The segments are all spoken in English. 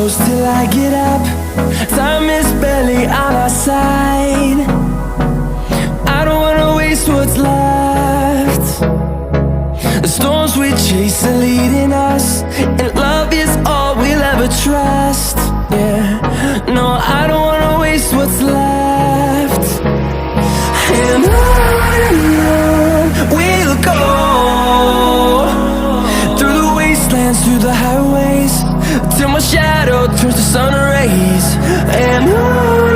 close till I get up. Time is barely on our side. I don't wanna waste what's left. The storms we chase are leading us, and love is all we'll ever trust. Yeah, no, I don't wanna waste what's left. And on we'll go, through the wastelands, through the highways, till my shadow turns to sun rays. And on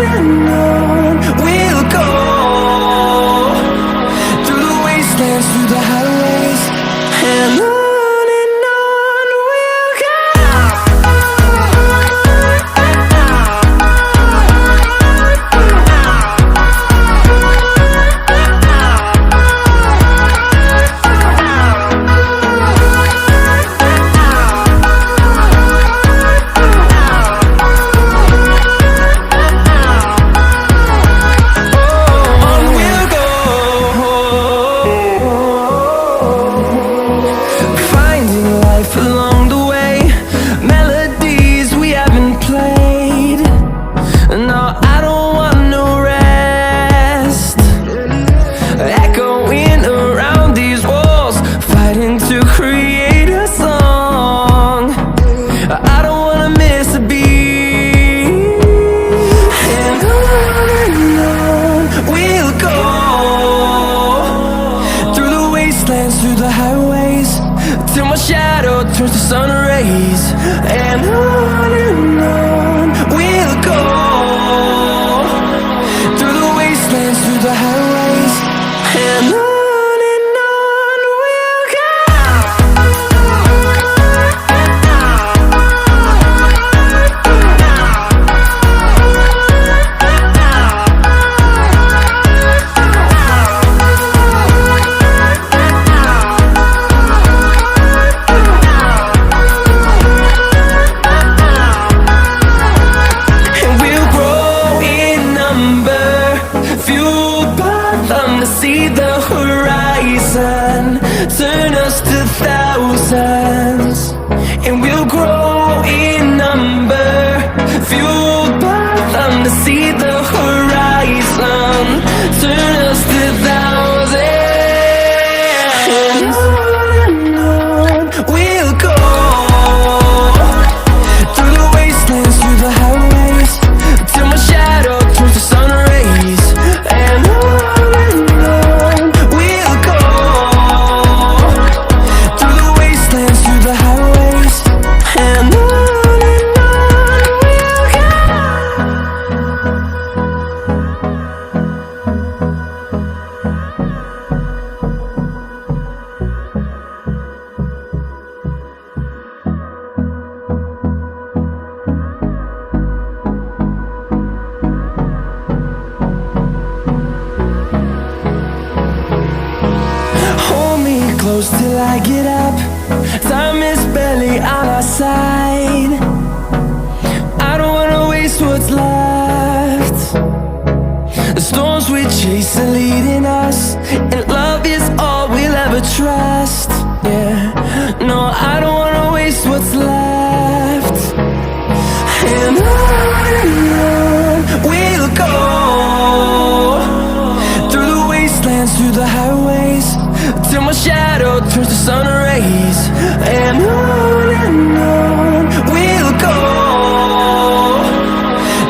we'll go, through the wastelands, through the highways, and on we'll go. Through the highways, till my shadow turns to sun rays. And on we'll go, through the wastelands, through the highways, and on we'll go. See the horizon, turn us to thousands, and we'll grow in number, fueled by them. To see the horizon, turn us to thousands, and on we'll go, through the wastelands, through the highways, till my shadow turns to sun rays. And close till I get up. Time is barely on our side. I don't wanna waste what's left. The storms we chase are leading us, and love is all we'll ever trust. Yeah, no, I don't wanna waste what's left. And on we'll go, through the wastelands, through the highways, till my shadow turns to sun rays. And on we'll go,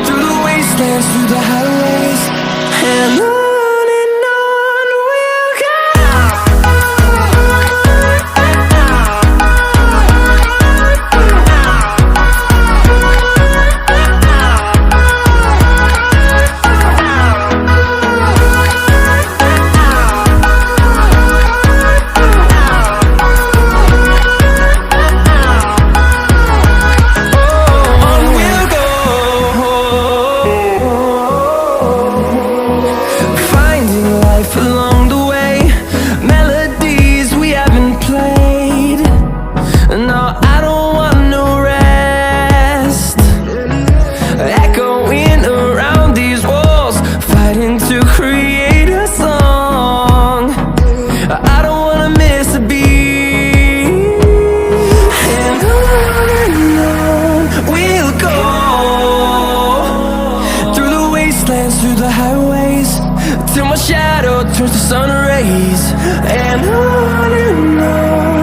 through the wastelands, through the highways, and on. Oh, wastelands through the highways, till my shadow turns to sun rays. And on